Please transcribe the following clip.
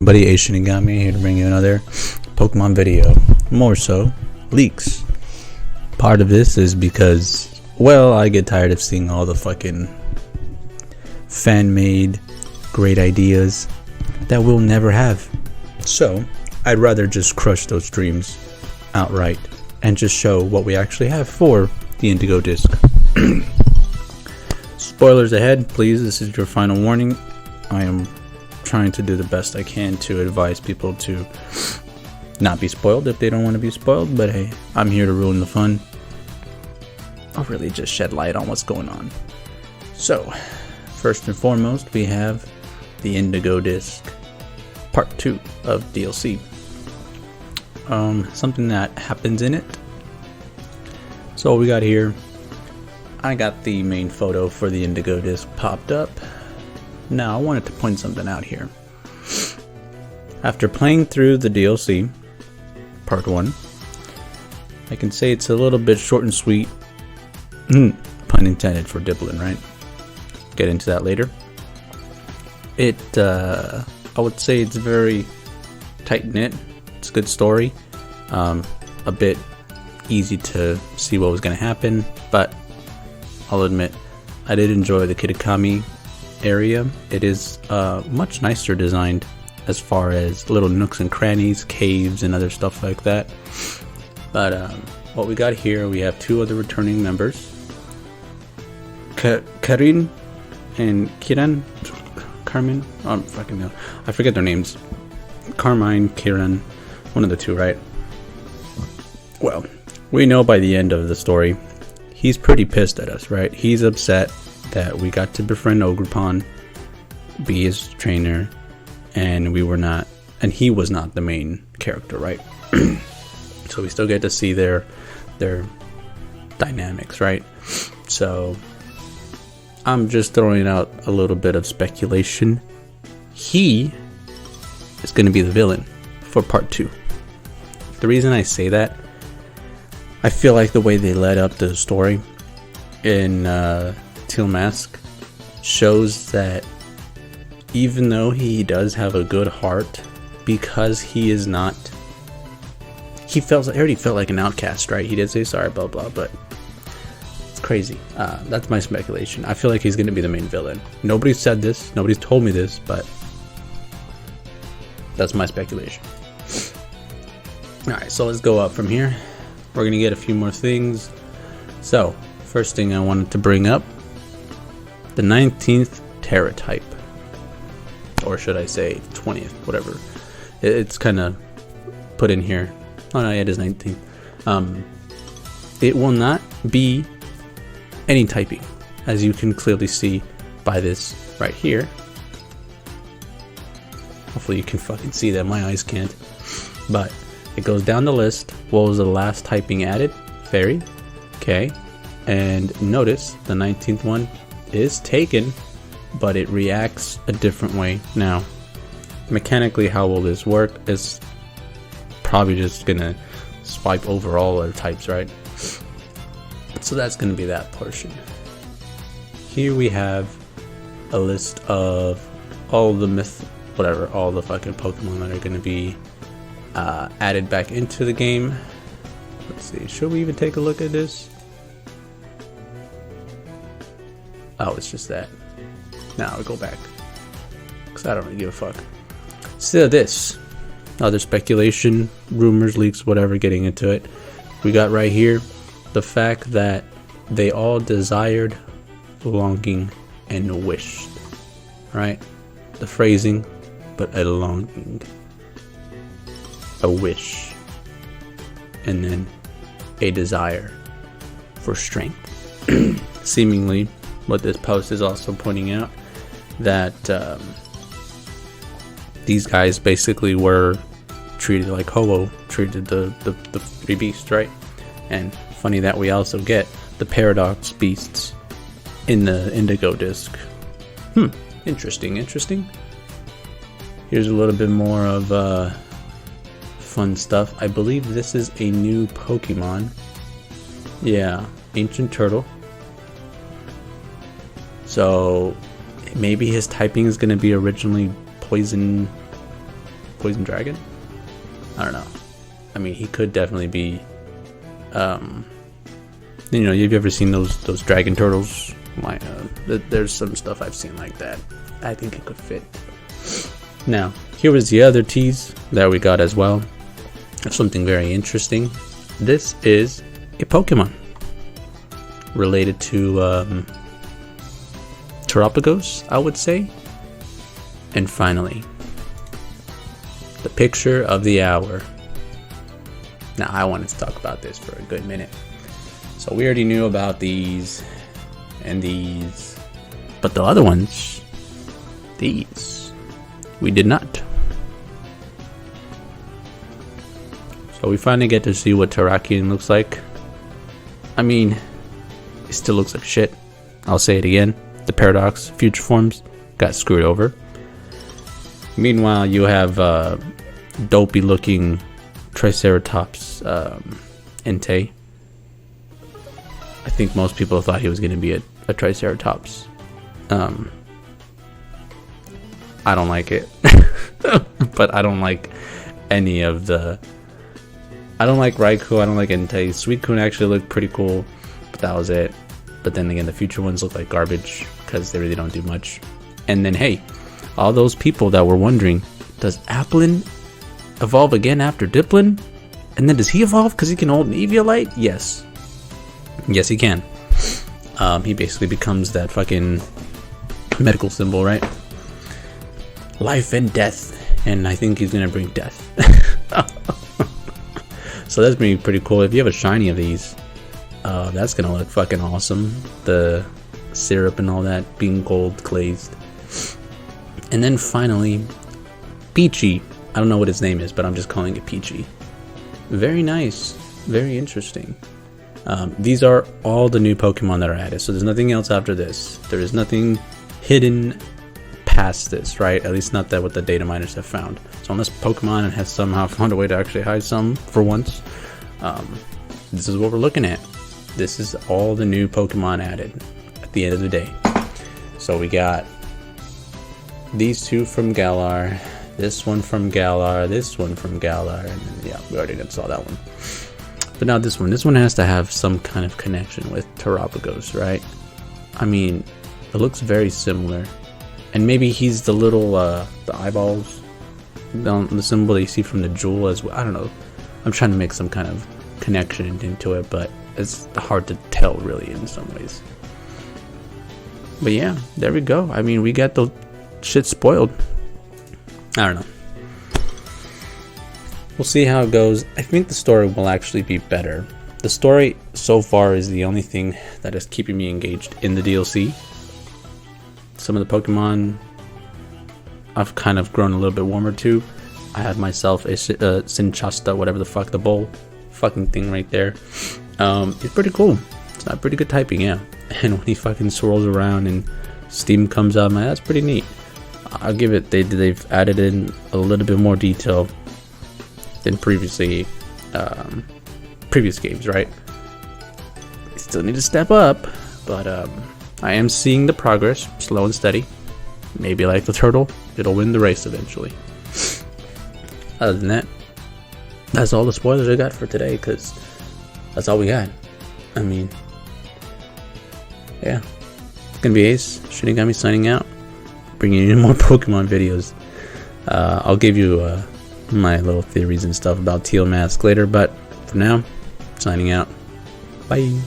Buddy A Shinigami here to bring you another Pokemon video. More so, leaks. Part of this is because, well, I get tired of seeing all the fucking fan-made great ideas that we'll never have. So, I'd rather just crush those dreams outright and just show what we actually have for the Indigo disc. Spoilers ahead, please. This is your final warning. I am trying to do the best I can to advise people to not be spoiled if they don't want to be spoiled, but hey, I'm here to ruin the fun. I'll really just shed light on what's going on. So, first and foremost, we have the Indigo disc, part 2 of DLC. Something that happens in it. So what we got here, I got the main photo for the Indigo disc popped up. Now I wanted to point something out here. After playing through the DLC, part 1, I can say it's a little bit short and sweet. Pun intended for Diblin, right? Get into that later. I would say it's very tight-knit. It's a good story. A bit easy to see what was going to happen, but I'll admit I did enjoy the Kitakami area. It is much nicer designed as far as little nooks and crannies, caves, and other stuff like that. But what we got here, we have 2 other returning members, Karin and Kiran. Carmen? I forget their names. Carmine, Kiran, one of the 2, right? Well, we know by the end of the story, he's pretty pissed at us, right? He's upset that we got to befriend Ogrepon, be his trainer, and he was not the main character, right? So we still get to see their dynamics, right? So I'm just throwing out a little bit of speculation. He is going to be the villain for part 2. The reason I say that, I feel like the way they led up the story in Teal Mask shows that even though he does have a good heart, because he is not, he already felt like an outcast, right? He did say sorry, blah blah, but it's crazy. That's my speculation. I feel like he's going to be the main villain. Nobody said this, nobody's told me this, but that's my speculation. Alright, so let's go up from here. We're going to get a few more things. So, first thing I wanted to bring up, the 19th Terra type. Or should I say 20th, whatever. It's kind of put in here. Oh no, yeah, it is 19th. It will not be any typing, as you can clearly see by this right here. Hopefully you can fucking see that, my eyes can't. But it goes down the list. What was the last typing added? Fairy. Okay. And notice the 19th one is taken, but it reacts a different way. Now, mechanically, how will this work? Is probably just gonna swipe over all our types, right? So that's gonna be that portion. Here we have a list of all the all the fucking Pokemon that are gonna be added back into the game. Let's see, should we even take a look at this? Oh, it's just that. Now I'll go back, because I don't really give a fuck. So this, other speculation, rumors, leaks, whatever, getting into it. We got right here the fact that they all desired, longing, and wished. Right? The phrasing, but a longing, a wish, and then a desire for strength. Seemingly, what this post is also pointing out, that these guys basically were treated like Ho-Oh treated the 3 beasts, right? And funny that we also get the Paradox beasts in the Indigo disc. Interesting. Here's a little bit more of fun stuff. I believe this is a new Pokemon. Yeah, Ancient Turtle. So maybe his typing is going to be originally poison poison dragon. I don't know. I mean, he could definitely be. You know, have you ever seen those dragon turtles? There's some stuff I've seen like that. I think it could fit. Now, here was the other tease that we got as well. Something very interesting. This is a Pokemon related to Terapagos, I would say. And finally, the picture of the hour. Now, I wanted to talk about this for a good minute. So we already knew about these and these, but the other ones, these, we did not. So we finally get to see what Terrakion looks like. I mean, it still looks like shit. I'll say it again. The Paradox future forms got screwed over. Meanwhile, you have dopey looking Triceratops Entei. I think most people thought he was going to be a Triceratops. I don't like it. But I don't like any of the... I don't like Raikou, I don't like Entei. Suicune actually looked pretty cool, but that was it. But then again, the future ones look like garbage because they really don't do much. And then, hey, all those people that were wondering, does Applin evolve again after Diplin? And then does he evolve because he can hold an Eviolite? Yes. Yes, he can. He basically becomes that fucking medical symbol, right? Life and death. And I think he's going to bring death. So that's going to be pretty cool. If you have a shiny of these, that's going to look fucking awesome. The syrup and all that being gold glazed. And then finally, Peachy. I don't know what his name is, but I'm just calling it Peachy. Very nice. Very interesting. These are all the new Pokemon that are added. So there's nothing else after this. There is nothing hidden past this, right? At least not that what the data miners have found. So unless Pokemon has somehow found a way to actually hide some for once, this is what we're looking at. This is all the new Pokemon added at the end of the day. So we got these two from Galar, this one from Galar, this one from Galar, and then, yeah, we already saw that one. But now this one has to have some kind of connection with Terapagos, right? I mean, it looks very similar. And maybe he's the little, the eyeballs, the symbol that you see from the jewel as well. I don't know. I'm trying to make some kind of connection into it, but it's hard to tell really in some ways. But yeah, there we go. I mean, we got the shit spoiled. I don't know. We'll see how it goes. I think the story will actually be better. The story so far is the only thing that is keeping me engaged in the DLC. Some of the Pokemon I've kind of grown a little bit warmer to. I have myself a Sinchasta, whatever the fuck, the bowl fucking thing right there. It's pretty cool. It's not pretty good typing, yeah. And when he fucking swirls around and steam comes out, man, that's pretty neat. I'll give it, they've added in a little bit more detail than previous games, right? They still need to step up, but I am seeing the progress, slow and steady. Maybe like the turtle, it'll win the race eventually. Other than that, that's all the spoilers I got for today, because that's all we got. I mean, yeah. It's gonna be Ace, Shinigami signing out, bringing you more Pokemon videos. I'll give you my little theories and stuff about Teal Mask later, but for now, signing out. Bye.